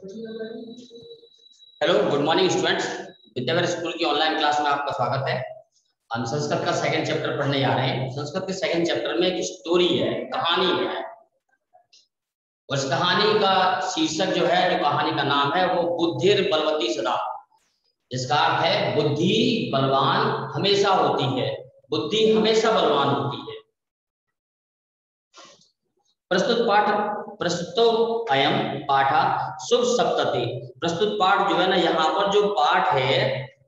Hello, good morning students. Vidyagar school की online class में आपका स्वागत है। हम संस्कृत का सेकंड चैप्टर पढ़ने जा रहे हैं। संस्कृत के सेकंड चैप्टर में एक स्टोरी है, कहानी है। उस कहानी का शीर्षक जो है, जो कहानी का नाम है वो बुद्धिर बलवती सदा। जिसका अर्थ है बुद्धि बलवान हमेशा होती है, बुद्धि हमेशा बलवान होती है। प्रस्तुतो अयम पाठ सुख सप्तति। प्रस्तुत पाठ जो है ना, यहाँ पर जो पाठ है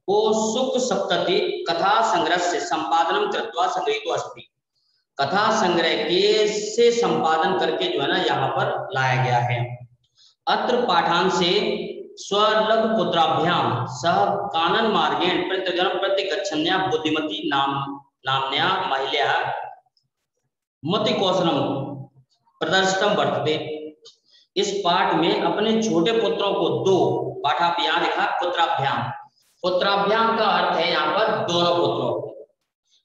वो सुख सप्तति कथा संग्रह से संपादन कृत्वा संग्रहितो अस्ति। कथा संग्रह के से संपादन करके जो है ना यहाँ पर लाया गया है। अत्र पाठान से स्वलघु पुत्राभ्याम सह कानन मार्गेण प्रतिगम प्रतिगच्छन्या बुद्धिमती नाम्न्या महिला मति कौशलम प्रदर्शितम वर्तते। इस पाठ में अपने छोटे पुत्रों को दो पाठाभ्याम लिखा, पुत्राभ्याम। पुत्राभ्याम का अर्थ है यहाँ पर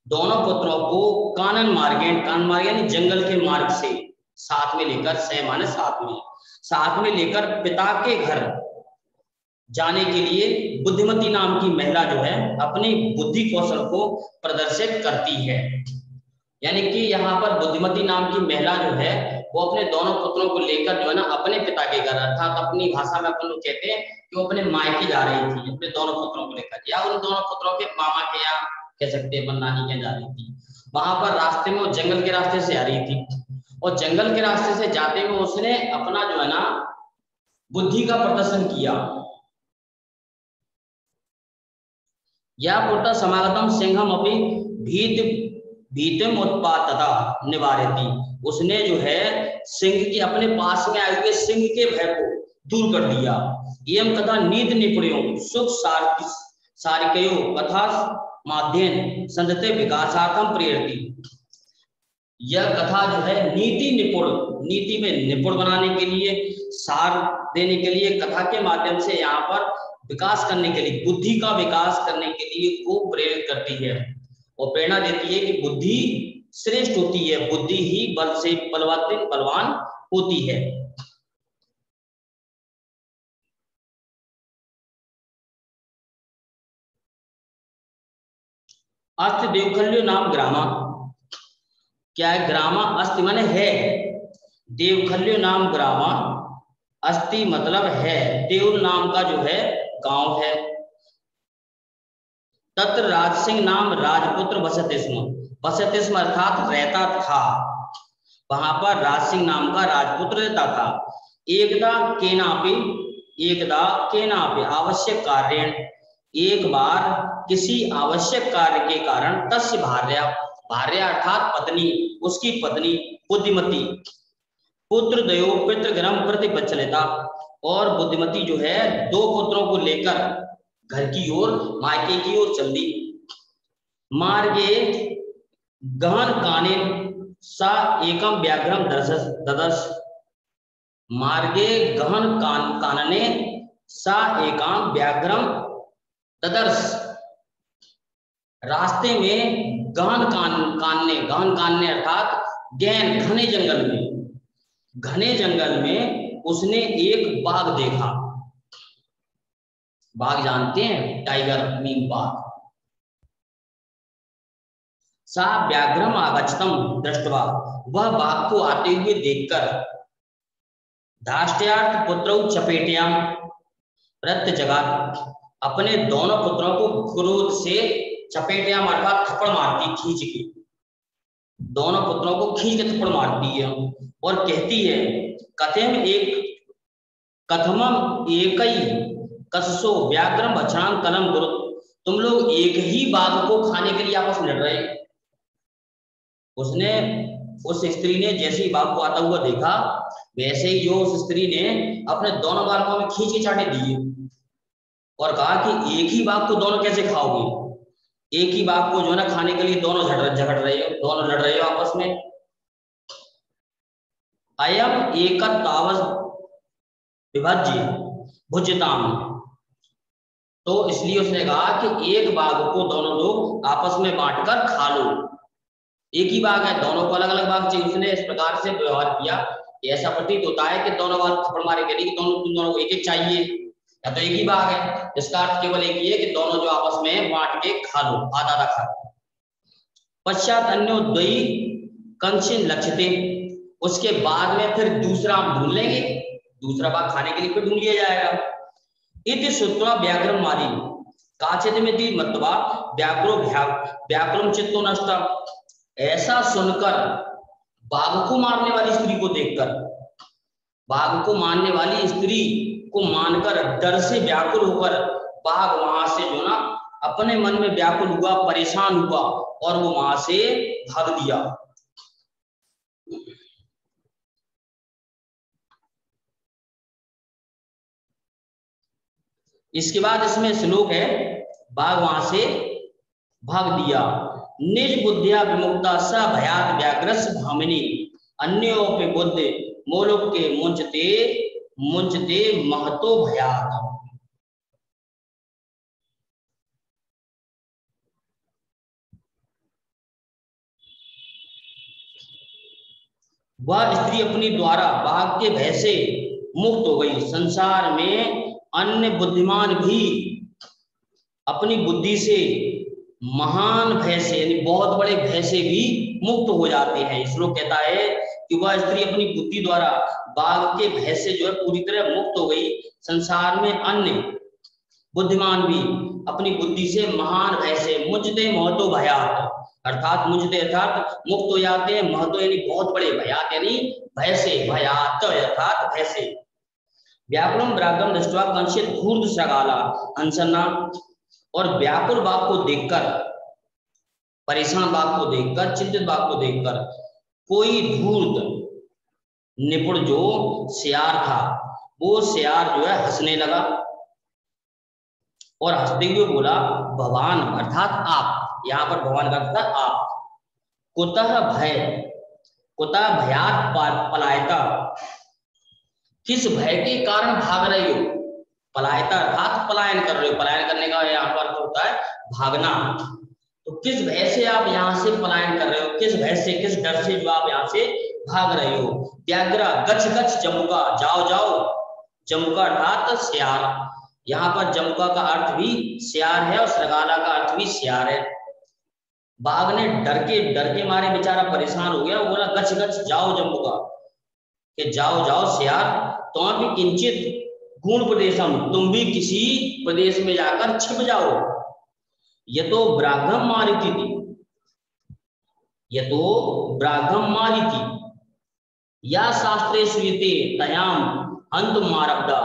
दोनों पुत्रों को कानन मार्गेण, कानन मार्ग यानी जंगल के मार्ग से साथ में लेकर, सह माने साथ में लेकर पिता के घर जाने के लिए बुद्धिमती नाम की महिला जो है अपनी बुद्धि कौशल को प्रदर्शित करती है। यानी कि यहाँ पर बुद्धिमती नाम की महिला जो है वो अपने दोनों पुत्रों को लेकर जो है ना अपने पिता के घर, अर्थात अपनी भाषा में अपन लोग कहते हैं कि वो अपने मायके जा रही थी अपने दोनों पुत्रों को लेकर, या उन दोनों पुत्रों के मामा के यहाँ कह सकते हैं, अपन नानी के जा रही थी। वहां पर रास्ते में वो जंगल के रास्ते से आ रही थी, और जंगल के रास्ते से जाते हुए उसने अपना जो है ना बुद्धि का प्रदर्शन किया। या पुत्र समागतम सिंहम अपनी भीतम उत्पातता निवारती। उसने जो है सिंह के, अपने पास में आए हुए सिंह के भय को दूर कर दिया। एवं कथा नीति निपुणियों सुख सारिकयो कथा माध्यम संधते विकासार्थम प्रेरती। यह कथा जो है नीति में निपुण बनाने के लिए, सार देने के लिए, कथा के माध्यम से यहाँ पर विकास करने के लिए, बुद्धि का विकास करने के लिए को प्रेरित करती है और प्रेरणा देती है कि बुद्धि श्रेष्ठ होती है, बुद्धि ही बल से बलवान होती है। अस्ति देवखल्यो नाम ग्रामा। क्या है? ग्रामा अस्ति माने है, देवखल्यो नाम ग्रामा, अस्ति मतलब है, देउल नाम का जो है गांव है। तत्र राज सिंह नाम राजपुत्र बसते स्म अर्थात रहता था। वहां पर राज सिंह नाम का राजपुत्र रहता था। एकदा केनापि आवश्यक कार्य, एक बार किसी आवश्यक कार्य के कारण तस्य भार्या अर्थात पत्नी, उसकी पत्नी बुद्धिमती पुत्र दयो पितृगृहम प्रति प्रचलिता, और बुद्धिमती जो है दो पुत्रों को लेकर घर की ओर, मायके की ओर चल दी। मार्गे गहन काने सा एकम व्याघ्रम ददर्श। मार्गे गहन कानने सा एकाम व्याघ्रम ददर्श। रास्ते में गहन कानने अर्थात गहन घने जंगल में उसने एक बाघ देखा। बाघ जानते हैं, टाइगर मीन बाघ। सा व्याघ्रम आगच्छतम दृष्टवा, वह बाघ को आते हुए देखकर धाष्ट्यार्थ पुत्रौ चपेटियां प्रत्यजगात, अपने दोनों पुत्रों को क्रोध से चपेटियां अर्थात थप्पड़ मारती, खींच के दोनों पुत्रों को खींच के थप्पड़ मारती है और कहती है कथमम एकई कसो व्याघ्रम भक्षण कलम गुरु। तुम लोग एक ही बाघ को खाने के लिए आपस में लड़ रहे। उसने, उस स्त्री ने जैसे ही बाघ को आता हुआ देखा, वैसे ही जो उस स्त्री ने अपने दोनों बाघों में खींच के चाटे दिए और कहा कि एक ही बाघ को दोनों कैसे खाओगे? एक ही बाघ को जो है ना खाने के लिए दोनों झगड़ रहे हो, दोनों लड़ रहे हो आपस में। अयम एक विभाज्य भुज्यताम, तो इसलिए उसने कहा कि एक बाघ को दोनों लोग आपस में बांटकर खा लो। एक ही बाघ है, दोनों को अलग अलग बाघ चाहिए। उसने इस प्रकार से व्यवहार किया ऐसा प्रतीत होता है कि दोनों बार थप्पड़ मारेंगे नहीं कि तुम दोनों को एक एक चाहिए या तो एक ही बाग है। इसका अर्थ केवल एक ही है कि दोनों जो आपस में बांट के खा लो, आधा आधा खा लो। पश्चात अन्यो द्वयी कंचिन लक्ष्यते, उसके बाद में फिर दूसरा हम ढूंढ लेंगे, दूसरा बाग खाने के लिए फिर ढूंढ लिया जाएगा। इति श्रुत्वा व्याघ्रम मारी काचिदमिति मत्वा व्याघ्रो व्याघ्रम चित्तो नष्ट। ऐसा सुनकर बाघ को मारने वाली स्त्री को देखकर, बाघ को मारने वाली स्त्री को मानकर डर से व्याकुल होकर बाघ वहां से जो ना अपने मन में व्याकुल हुआ, परेशान हुआ और वो वहां से भाग दिया। इसके बाद इसमें श्लोक है, बाघ वहां से भाग दिया। निज बुद्धिया विमुक्ता स भयात व्याघ्रस भामिनी अन्योपि बुद्धि मोलोक के मुंचते मुंचते महतो भयात। वह स्त्री अपनी द्वारा बाघ के भय से मुक्त हो गई। संसार में अन्य बुद्धिमान भी अपनी बुद्धि से महान भय से यानी बहुत बड़े भय से भी मुक्त हो जाते हैं। श्लोक कहता है कि वह स्त्री अपनी बुद्धि द्वारा बाघ के भय से जो है पूरी तरह मुक्त हो गई। संसार में अन्य बुद्धिमान भी अपनी बुद्धि से महान भय से मुझते महतो भयात, अर्थात मुझते अर्थात मुक्त हो जाते हैं, महतो यानी बहुत बड़े, भयात यानी भय से, भयात अर्थात भय से। व्याकुलम व्याघ्रम दृष्ट्वा कंचित धूर्त सगाला हंसना, और व्याकुल बाघ को देखकर, परेशान बाघ को देखकर, चिंतित बाघ को देखकर कोई धूर्त निपुण जो सियार था, वो सियार जो है हंसने लगा और हंसते हुए बोला भगवान अर्थात आप, यहाँ पर भगवान का अर्थ था आप, कुतः भय कुतः भयात पलायता, किस भय के कारण भाग रही हो। पलायता अर्थात पलायन कर रहे हो, पलायन करने का यहाँ पर होता है भागना। तो किस भय से आप यहाँ से पलायन कर रहे हो, किस भय से, किस डर से जो आप यहाँ से भाग रहे हो। व्याघ्रा गच गच जमुका, जाओ जाओ, जमुका अर्थात सियार, यहाँ पर जमुका का अर्थ भी सियार है और सगाला का अर्थ भी सियार है। बाघ ने डर के मारे बेचारा परेशान हो गया, बोला गच गच जाओ जमुका, कि जाओ जाओ सियार, तो भी किंचित गुण प्रदेशम, तुम भी किसी प्रदेश में जाकर छिप जाओ। ये तो व्याघ्रम मारिती थी, ये तो व्याघ्रम मारिती या शास्त्रे श्रूयते तयाम अंत मारब्दा,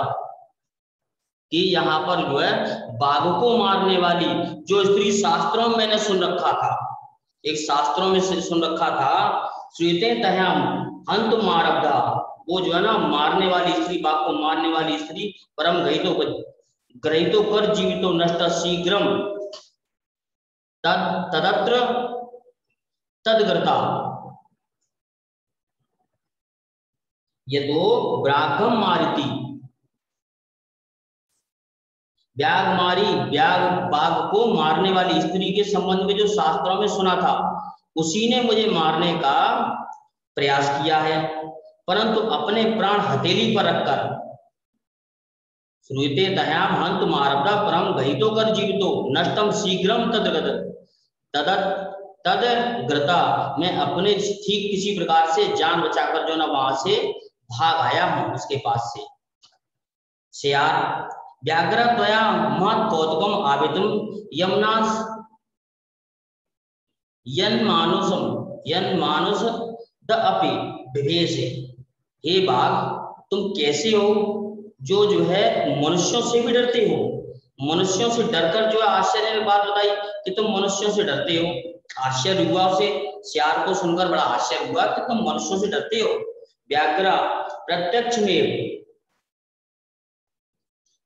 कि यहाँ पर जो है बाघ को मारने वाली जो स्त्री शास्त्रों में मैंने सुन रखा था, एक शास्त्रों में से सुन रखा था, श्रूयते तयाम अंत मारब्दा, वो जो है ना मारने वाली स्त्री, बाघ को मारने वाली स्त्री, परम ग्रहितो कर जीवितो नष्ट शीघ्रम तदत्र तदग्रता। ये तो व्याघ्रम मारिती, व्याघ मारी, व्याघ बाघ को मारने वाली स्त्री के संबंध में जो शास्त्रों में सुना था, उसी ने मुझे मारने का प्रयास किया है, परंतु अपने प्राण हथेली पर रखकर। श्रूयते दयाम हंत मारब्दा परम गहितो कर जीवितो नष्टम शीघ्रम तदग्रता, मैं अपने ठीक किसी प्रकार से जान बचाकर जो ना वहां से भाग आया हूं उसके पास से। सियार व्याघ्र त्वया महत् कौतुकम आवितम यमुना यन मानुष द अपि विभेष। हे बाघ तुम कैसे हो जो है मनुष्यों से भी डरते हो। मनुष्यों से डरकर जो है आश्चर्य में बात बताई कि तुम मनुष्यों से डरते हो। आश्चर्य हुआ उसे, सियार को सुनकर बड़ा आश्चर्य हुआ कि तुम मनुष्यों से डरते हो। व्याघ्र प्रत्यक्ष में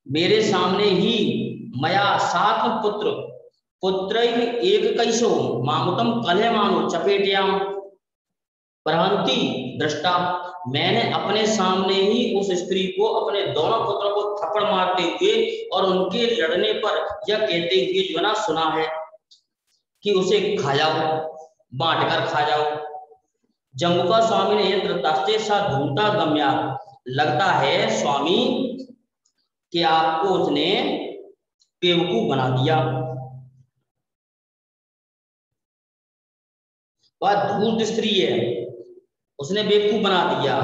मेरे सामने ही मया सात पुत्र एक कैसो मामुतम कलह मानो चपेटियाम प्रहंती दृष्टा, मैंने अपने सामने ही उस स्त्री को, अपने दोनों पुत्रों को थप्पड़ मारते हुए और उनके लड़ने पर यह कहते हुए जो ना सुना है कि उसे खा जाओ, बांट कर खा जाओ। जम्बुका स्वामी ने यत्र तस्ते सा ढूंढता गम्या, लगता है स्वामी कि आपको उसने बेवकूफ बना दिया। वह धूर्त स्त्री है, उसने बेवकूफ बना दिया।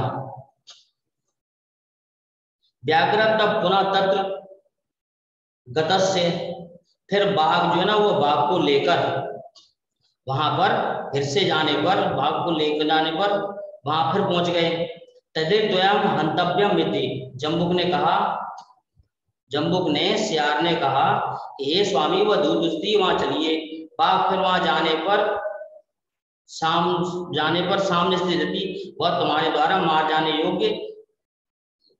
व्याघ्र तब पुनः तत्र गतस्य, फिर बाघ जो है ना वो बाघ को लेकर वहां पर फिर से जाने पर, बाघ को लेकर जाने पर वहां फिर पहुंच गए। तदे त्वयं हंतव्यम इति, जम्बुक ने कहा, जम्बुक ने सियार ने कहा कि हे स्वामी वह दूध स्त्री वहां चलिए। बाघ फिर वहां जाने पर सामने स्थित रहती, वह तुम्हारे द्वारा मार जाने योग्य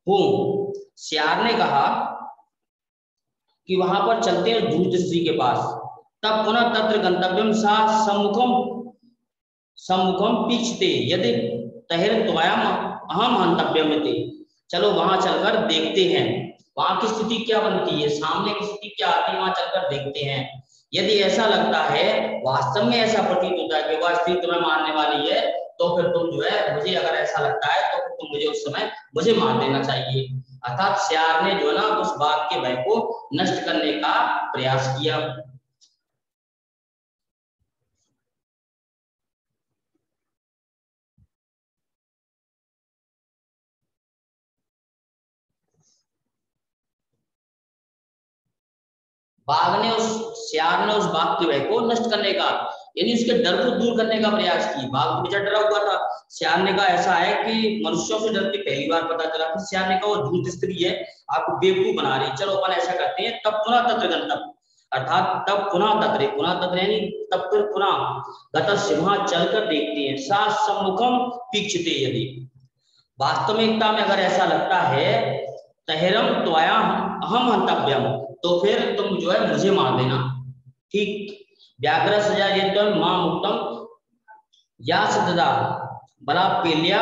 हूं। सियार ने कहा कि वहां पर चलते हैं दूध स्त्री के पास। तब पुनः तत्र गंतव्यम सा सम्मुखम पीछते यदि तहिर त्वयम अहम हंतव्यम इति, चलो वहां चलकर देखते हैं वहां की स्थिति क्या बनती है, सामने की स्थिति क्या आती है, वहां चलकर देखते हैं। यदि ऐसा लगता है, वास्तव में ऐसा प्रतीत होता है कि वह स्त्री तुम्हें मारने वाली है, तो फिर तुम जो है, मुझे अगर ऐसा लगता है तो फिर तुम मुझे उस समय मुझे मार देना चाहिए। अर्थात सियार ने जो है ना उस बाघ के भय को नष्ट करने का प्रयास किया। बाघ ने उस सियार ने उस बाघ के भय को नष्ट करने का, यानी उसके डर को दूर करने का प्रयास की। बाघ तो बेचारा डरा हुआ था। सियार ने कहा ऐसा है कि मनुष्यों से डर के पहली बार पता चला। फिर सियार ने कहा वो धूर्त स्त्री है, आपको बेवकूफ बना रही, चलो अपन ऐसा करते हैं। तब पुनः तत्र गंतव्य, अर्थात तब पुनः तत्र यानी तब फिर पुनः गतस्य, वहां चलकर देखते हैं। सा सम्मुखम पीक्षते यदि, वास्तविकता में अगर ऐसा लगता है, तहरम त्वया अहम हंतव्यम, तो फिर तुम जो है मुझे मार देना। ठीक। व्याघ्र सजा ये मां मुक्तम या सदा बला पेल्या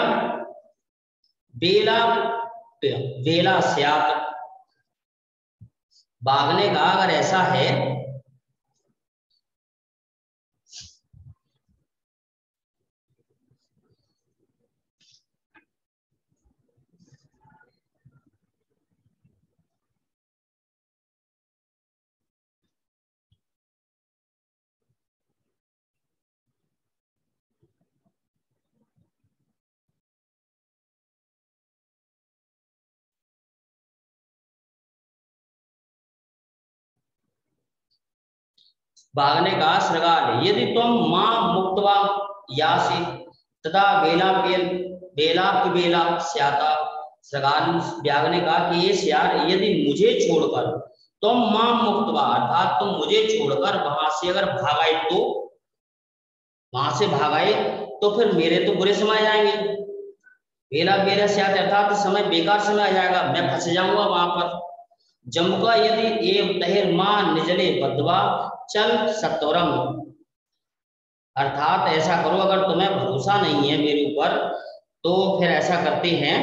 बेला बेला स्यात, बाघ ने कहा अगर ऐसा है बाघ ने कहा श्रृगाल यदि तुम मां मुक्तवा यासी तथा बेला बेला स्याता, श्रृगाल व्याघ्र ने कहा कि ये सियार यदि मुझे छोड़कर तुम मां मुक्तवा, अर्थात तुम मुझे छोड़कर वहां से अगर भागाए, तो वहां से भागाए तो फिर मेरे तो बुरे समय जाएंगे। बेला बेला स्यात अर्थात समय बेकार समय आ जाएगा, मैं फंस जाऊंगा वहां पर। जम्बुका यदि एव तहिर मां निजले बदवा चल सत्वरम, अर्थात ऐसा करो अगर तुम्हें भरोसा नहीं है मेरे ऊपर, तो फिर ऐसा करते हैं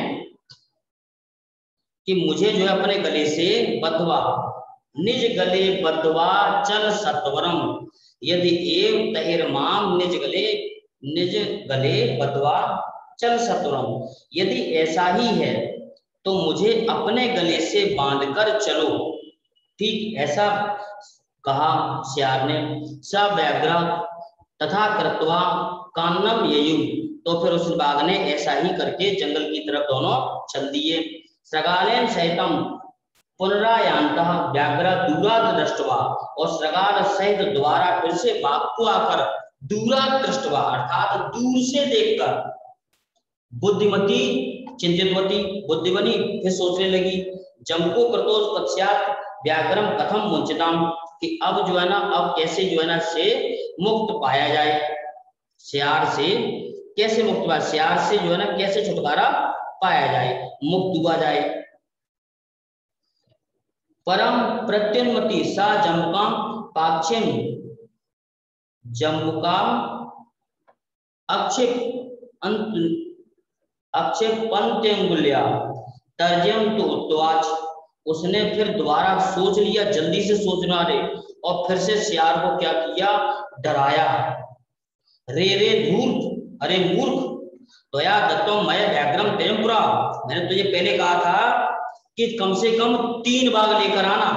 कि मुझे जो है अपने गले से बदवा, निज गले बदवा चल सत्वरम यदि एव तहिर माम निज गले बदवा चल सत्वरम, यदि ऐसा ही है तो मुझे अपने गले से बांधकर चलो। ठीक ऐसा कहा सियार ने। स व्याघ्र तथा कृत्वा कान्नम ययु, तो फिर उस बाघ ने ऐसा ही करके जंगल की तरफ दोनों चल दिए। श्रगालेन सहितम पुनरायांतः व्याघ्र दूराद दृष्टवा, और श्रगाल सहित द्वारा फिर से बाघ को आकर दूराद दृष्टवा अर्थात दूर से देखकर बुद्धिमती चिंतितवती, बुद्धि बनी फिर सोचने लगी। जम्को कृतोष पश्चात व्याघ्रम कथम मुंचिताम, कि अब जो है ना अब कैसे जो है ना से मुक्त पाया जाए, सियार से कैसे मुक्त पाया, सियार से जो है ना कैसे छुटकारा पाया जाए, मुक्त हुआ जाए। परम प्रत्युन्मति सा जम्बुकाम पाक्षिम, जम्बुकाम अक्षेपंत्युंगुल्या तर्जम तो उत्वाच, उसने फिर दोबारा सोच लिया, जल्दी से सोचना रे, और फिर से सियार को क्या किया, डराया। रे रे धूर्त, अरे मूर्ख, त्वया दत्तम मय व्याघ्रम त्रयम पुरा, मैंने तुझे पहले कहा था कि कम से कम 3 बाघ लेकर आना।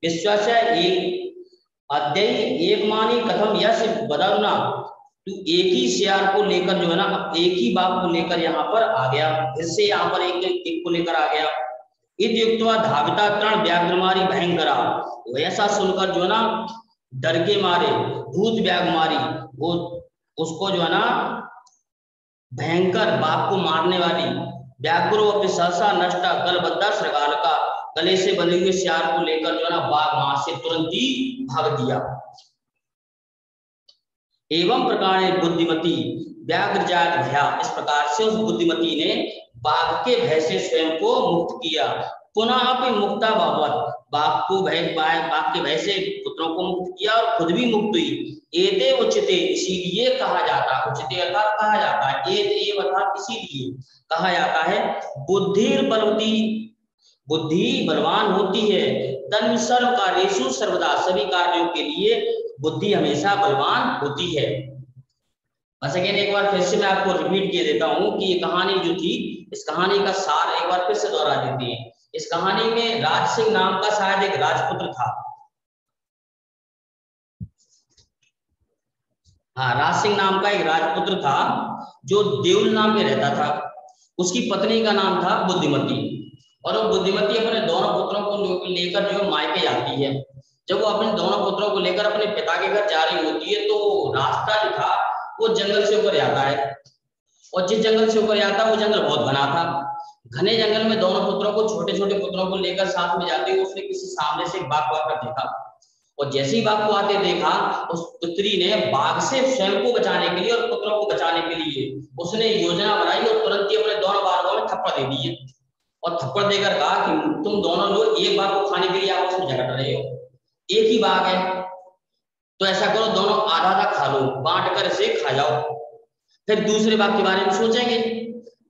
विश्वास एक अद्यय एक मानी कथम यश बदलना, तू एक ही शेर को लेकर जो है ना, एक ही बाघ को लेकर यहाँ पर आ गया, फिर से यहाँ पर एक को लेकर आ गया। युक्तवा धाविता तरण व्याघ्रमारी भयंकरा, वैसा सुनकर जो है ना डर के मारे भूत व्याघ्रमारी, वो उसको जो है ना भयंकर बाघ को मारने वाली, व्याघ्रो अपनी सहसा नष्टा गलबद्धा श्रृगाल का, गले से बंधे हुए शेर को लेकर जो है ना बाघ वहां से तुरंत ही भाग दिया। एवं प्रकार बुद्धिमती व्याघ्र जात भया, इस प्रकार से उस बुद्धिमती ने बाघ के भय से स्वयं को मुक्त किया। पुनः अपनी मुक्ता भगवत, बाघ के भय से पुत्रों को मुक्त किया और खुद भी मुक्त हुई। एते उचिते, इसीलिए कहा जाता, उचिते अर्थात कहा जाता है, एते अर्थात इसीलिए कहा जाता है, बुद्धि बलवती, बुद्धि बलवान होती है, तन्म सर्व कार्येषु सर्वदा, सभी कार्यों के लिए बुद्धि हमेशा बलवान होती है। बस अगेन एक बार फिर से मैं आपको रिपीट किए देता हूं कि ये कहानी जो थी, इस कहानी का सार एक बार फिर से दोहरा देते हैं। इस कहानी में राज सिंह नाम का शायद एक राजपुत्र था। हाँ, राज सिंह नाम का एक राजपुत्र था जो देउल नाम में रहता था। उसकी पत्नी का नाम था बुद्धिमती, और वो बुद्धिमती अपने दोनों पुत्रों को लेकर जो मायके जाती है। जब वो अपने दोनों पुत्रों को लेकर अपने पिता के घर जा रही होती है, तो रास्ता जो था वो जंगल से ऊपर जाता है, और जिस जंगल से ऊपर जाता है वो जंगल बहुत घना था। घने जंगल में दोनों पुत्रों को, छोटे छोटे पुत्रों को लेकर साथ में जाते हुए उसने किसी सामने से बाघ को आकर देखा, और जैसे ही बाघ को आते देखा, उस पुत्री ने बाघ से स्वयं को बचाने के लिए और पुत्रों को बचाने के लिए उसने योजना बनाई और तुरंत ही अपने दोनों बाघों में थप्पड़ दे दिए, और थप्पड़ देकर कहा कि तुम दोनों लोग एक बाघ को खाने के लिए आपस में झगड़ रहे हो, एक ही बाघ है, तो ऐसा करो दोनों आधा आधा खा लो, बांट कर इसे खा जाओ, फिर दूसरे बाघ के बारे में सोचेंगे।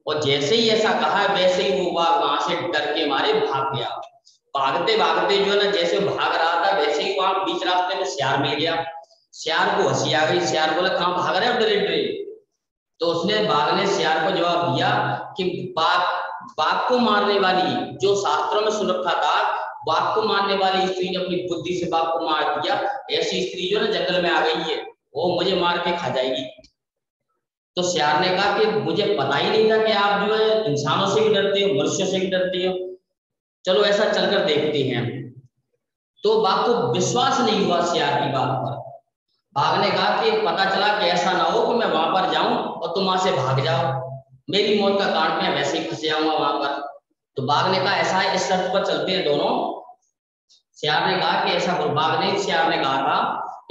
और जैसे ही ऐसा कहा, वैसे ही वो बाघ वहां से डर के मारे भाग गया। भागते भागते जो है ना, जैसे भाग रहा था वैसे ही वहां बीच रास्ते में शेर मिल गया। शेर को हंसी आ गई, शेर बोला कहां भाग रहे हो डरे डरे। तो उसने, बाघ ने शेर को जवाब दिया कि बाघ को मारने वाली, जो शास्त्रों में सुन रखा था, बाघ को मारने वाली स्त्री ने अपनी बुद्धि से बाघ को मार दिया, ऐसी स्त्री जो ना जंगल में आ गई है, वो मुझे मार के खा जाएगी। तो शेर ने कहा कि मुझे पता ही नहीं था कि आप जो है इंसानों से भी डरते हो, मनुष्यों से भी डरते हो, चलो ऐसा चलकर देखते हैं। तो बाघ को विश्वास नहीं हुआ शेर की बात पर। बाघ ने कहा कि पता चला कि ऐसा ना हो कि मैं वहां पर जाऊं और तुम वहां से भाग जाओ, मेरी मौत का कारण मैं वैसे ही फंस जाऊंगा वहां पर। तो बाघ ने कहा ऐसा है, इस शर्त पर चलते हैं दोनों। शेर ने कहा कि ऐसा करो, बाघ ने, शेर ने कहा था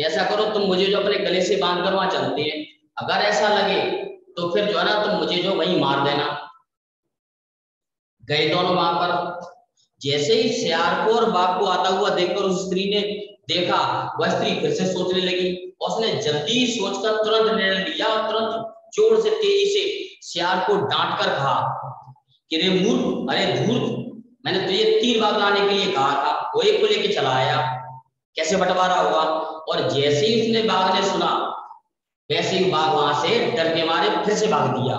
ऐसा करो, तुम मुझे जो अपने गले से बांध कर वहां चलते हैं, अगर ऐसा लगे तो फिर जो है ना तुम मुझे जो वहीं मार देना। गए दोनों वहां पर। जैसे ही शेर को और बाघ को आता हुआ देखकर उस स्त्री ने देखा, वह स्त्री फिर से सोचने लगी, और उसने जल्दी सोचकर तुरंत निर्णय लिया और तुरंत जोर से तेजी से शेर को डांट कर कहा कि रे मूर्ख, अरे धूर्त, मैंने तुझे 3 बाघ लाने के लिए कहा था, वो एक को लेके चला आया, कैसे बंटवारा हुआ। और जैसे ही उसने, बाघ ने सुना, वैसे ही बाघ वहां से डर के मारे फिर से भाग दिया।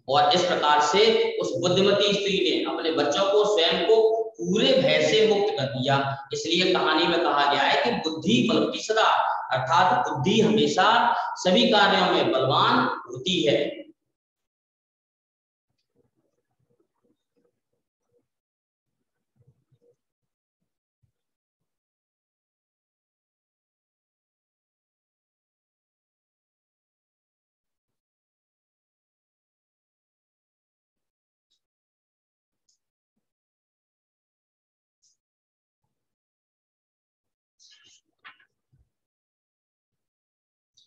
और इस प्रकार से उस बुद्धिमती स्त्री ने अपने बच्चों को, स्वयं को पूरे भय से मुक्त कर दिया। इसलिए कहानी में कहा गया है कि बुद्धि बलवती सदा, अर्थात बुद्धि हमेशा सभी कार्यों में बलवान होती है।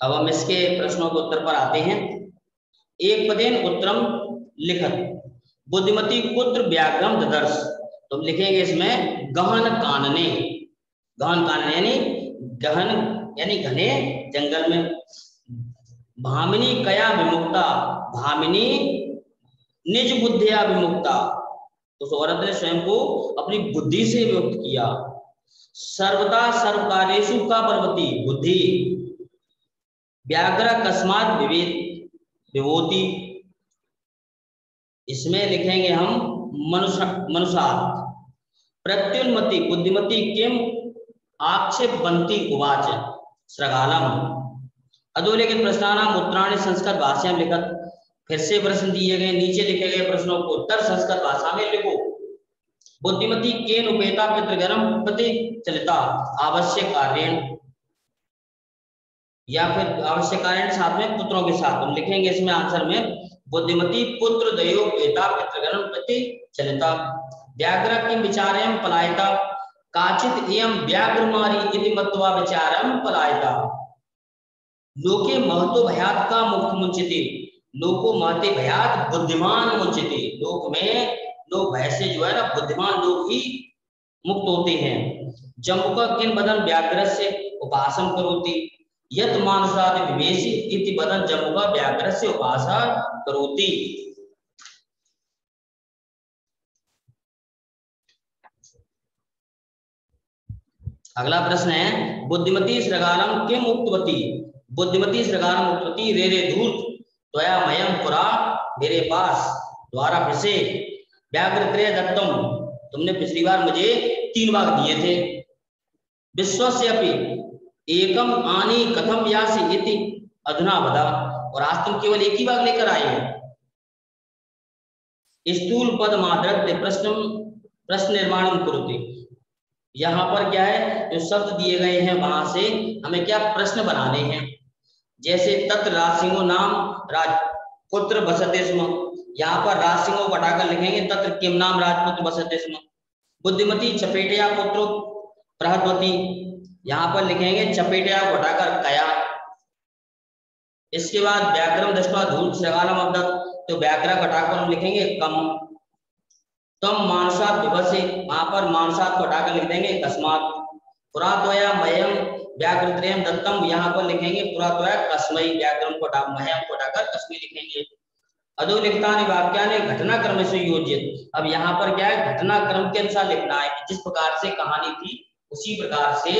अब हम इसके प्रश्नों के उत्तर पर आते हैं। एक पदेन उत्तरम लिखत, बुद्धिमती पुत्र व्याघ्रम ददर्श, तो लिखेंगे इसमें गहन कानने। गहन कानने यानी गहन यानी घने जंगल में। भामिनी कया विमुक्ता, भामिनी निज बुद्धिया विमुक्ता, तो उस औरत ने स्वयं को अपनी बुद्धि से विमुक्त किया। सर्वदा सर्व कार्येषु का पर्वती बुद्धि, व्याघ्र कस्मात विभोति, इसमें लिखेंगे हम मनुषार्थ। प्रत्युन्मति बुद्धिमती किम आक्षेपवंती उवाच श्रृगालम। अधोलिखित प्रश्नानाम उत्तराणि संस्कृत भाषा में लिखत। फिर से प्रश्न दिए गए, नीचे लिखे गए प्रश्नों को उत्तर संस्कृत भाषा में लिखो। बुद्धिमती केन उपेता पितृगणम प्रति चलिता आवश्यक कार्य, या फिर आवश्यक कार्य साथ में पुत्रों के साथ हम लिखेंगे इसमें आंसर में बुद्धिमती पुत्र दयो पेता पितृगणम प्रति चलिता। व्याघ्र किम विचारम पलायता काचित एयं व्याघ्रमारी इति मत्वा विचारम पलायता। लोके महतो भयात का मुक्त मुंचिति लोको महते भयात बुद्धिमान मुंचिति। लोक में लोग भय से जो है ना बुद्धिमान लोग ही मुक्त होते हैं। जम्बुका किन बदन व्याघ्र से उपासन करोति यत मानुषादि विवेशी इति बदन जम्बुका व्याघ्र से उपासा करोति। अगला प्रश्न है बुद्धिमती श्रृगालम किम उक्तवती। बुद्धिमती श्रृगालम उक्तवती रे रे धूर्त त्वया मयम पुरा मेरे पास द्वारा फिसे व्याघ्रत्रय दत्तम। तुमने पिछली बार मुझे 3 भाग दिए थे। विश्वस्यपि एकम आनी कथम यासी इति अधुना बदा। और आज तुम केवल एक ही भाग लेकर आए हो। स्थूल पद माद्रत्य प्रश्न निर्माण कुरुते। यहाँ पर क्या है जो शब्द दिए गए हैं वहां से हमें क्या प्रश्न बनाने हैं। जैसे तत्र राजसिंहो नाम राजपुत्र बसते स्म। यहाँ पर राजसिंहो को हटाकर लिखेंगे तत्र किम नाम राजपुत्र बसते स्म। बुद्धिमती चपेटिया पुत्रो प्रहतवती। यहाँ पर लिखेंगे चपेटिया को हटाकर कया। इसके बाद व्याघ्रम दृष्ट्वा धूर्त श्रृगालम अब्दत। तो व्याघ्र को हटाकर हम लिखेंगे कम। तम मानसात विभसे, वहां पर मानसात को हटाकर लिख देंगे कस्मात। पुरात्वया मयम व्याघ्रत्रयम दत्तम। यहाँ पर लिखेंगे पुरात्वया कस्मै। व्याघ्रम को मयम को हटाकर कस्मै लिखेंगे। अधोलिखितानि वाक्यानि घटनाक्रम से योजित। अब यहाँ पर क्या है घटनाक्रम के अनुसार लिखना है कि जिस प्रकार से कहानी थी उसी प्रकार से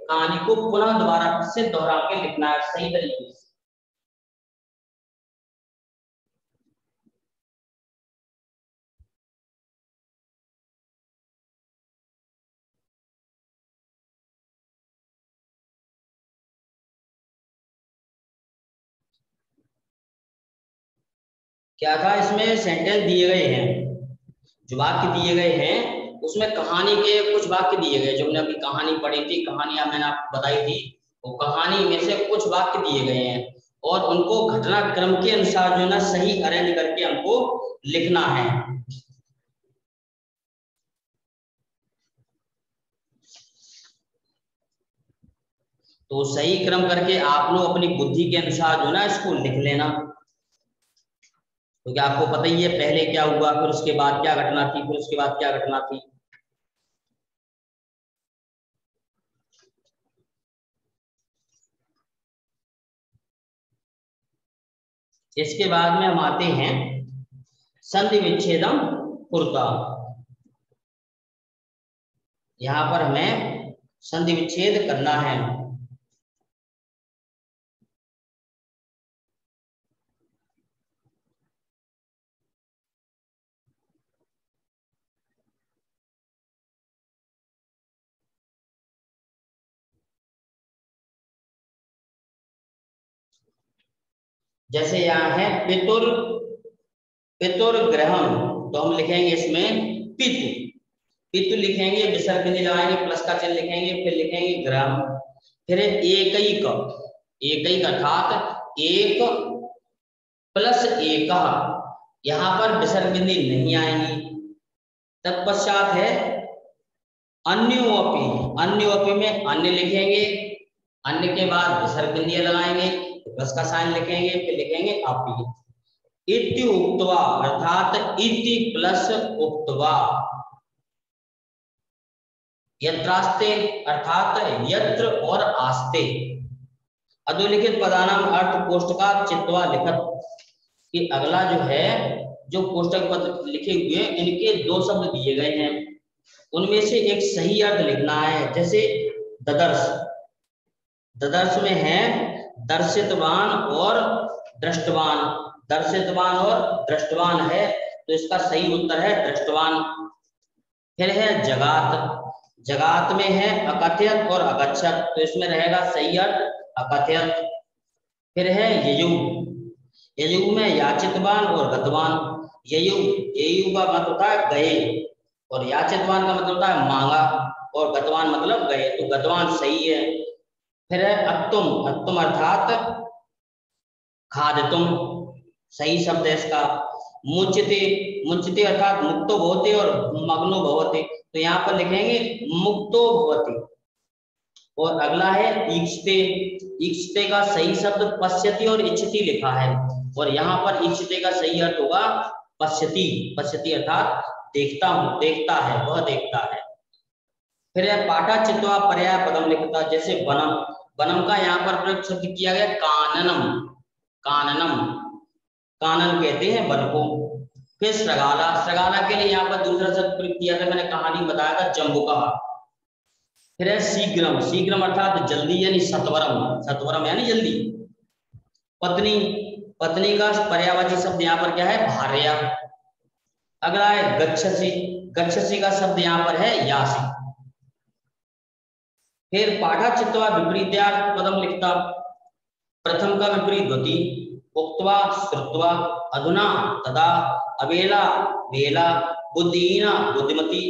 कहानी को पुनः दोबारा से दोहरा के लिखना है सही तरीके से। क्या था इसमें सेंटेंस दिए गए हैं, जो वाक्य दिए गए हैं उसमें कहानी के कुछ वाक्य दिए गए। जो हमने अपनी कहानी पढ़ी थी, कहानियां मैंने आपको बताई थी, वो कहानी में से कुछ वाक्य दिए गए हैं और उनको घटनाक्रम के अनुसार जो है ना सही अरेंज करके हमको लिखना है। तो सही क्रम करके आप लोग अपनी बुद्धि के अनुसार जो है ना इसको लिख लेना। क्योंकि आपको पता ही है पहले क्या हुआ, फिर उसके बाद क्या घटना थी, फिर उसके बाद क्या घटना थी। इसके बाद में हम आते हैं संधि विच्छेदम कुर्ता। यहां पर हमें संधि विच्छेद करना है। जैसे यहाँ है पितुर्ग्रहम, तो हम लिखेंगे इसमें पितु। पितु लिखेंगे, विसर्ग बिंदु लगाएंगे, प्लस का चिन्ह लिखेंगे, फिर लिखेंगे ग्रहम। फिर एकैक, एकैक अर्थात एक प्लस एक, यहाँ पर विसर्ग बिंदु नहीं आएंगी। तत्पश्चात है अन्योपि, अन्योपि में अन्य लिखेंगे, अन्य के बाद विसर्ग बिंदु लगाएंगे, प्लस का साइन लिखेंगे, फिर लिखेंगे अपि। इति उक्त्वा अर्थात इति प्लस उक्त्वा। यत्रास्ते अर्थात यत्र और आस्ते। अधोलिखित पदानाम अर्थ कोष्टका चित्वा लिखत। कि अगला जो है जो कोष्टक पद लिखे हुए इनके 2 शब्द दिए गए हैं, उनमें से एक सही अर्थ लिखना है। जैसे ददर्श, ददर्श में है दर्शितवान और दृष्टवान। दर्शितवान और दृष्टवान है, तो इसका सही उत्तर है दृष्टवान। फिर है जगात। जगात में है अकथ्यत और अगच्छत, तो इसमें रहेगा सही अर्थ अकथ्यत। फिर है ययुग। ययुग में याचितवान और गतवान। ययुग ययुग का मतलब होता है गए, और याचितवान का मतलब होता है मांगा, और गतवान मतलब गए, तो गतवान सही है। फिर है अत्तुम। अत्तुम अर्थात खादतुम, सही शब्द है इसका। मुच्यते। मुच्यते अर्थात मुक्तो भवते और मग्नो भवते, तो यहाँ पर लिखेंगे मुक्तो भवते। और अगला है ईक्षते। ईक्षते का सही शब्द पश्यति और इच्छति लिखा है, और यहाँ पर ईक्षते का सही अर्थ होगा पश्यति। पश्यति अर्थात देखता हूँ, देखता है, वह देखता है। फिर है पाठा चित्वा पर्याय पदम लिखता, जैसे वनम। वनम का यहाँ पर प्रयोग शब्द किया गया काननम। काननम, कानन कहते हैं वन को। फिर श्रगाला। श्रगाला के लिए यहाँ पर दूसरा शब्द प्रयोग किया था, मैंने कहानी बताया था जम्बुका। फिर है शीघ्रम। शीघ्रम अर्थात जल्दी यानी सत्वरम। सत्वरम यानी जल्दी। पत्नी। पत्नी का पर्यायवाची शब्द यहाँ पर क्या है भार्या। अगला है गच्छसि। गच्छसि का शब्द यहाँ पर है यासी। फिर पाठा चित्वा विपरीत्यार्थ पदम लिखता, प्रथम का विपरीत द्वितीय, उक्त्वा श्रुत्वा, अधुना तदा, अबेला बेला, बुद्धिहीना बुद्धिमती।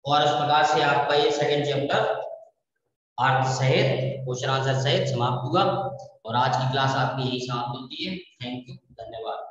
और इस प्रकार से आपका ये सेकंड चैप्टर अर्थ सहित क्वेश्चन आंसर सहित समाप्त हुआ, और आज की क्लास आपकी यही समाप्त होती है। थैंक यू, धन्यवाद।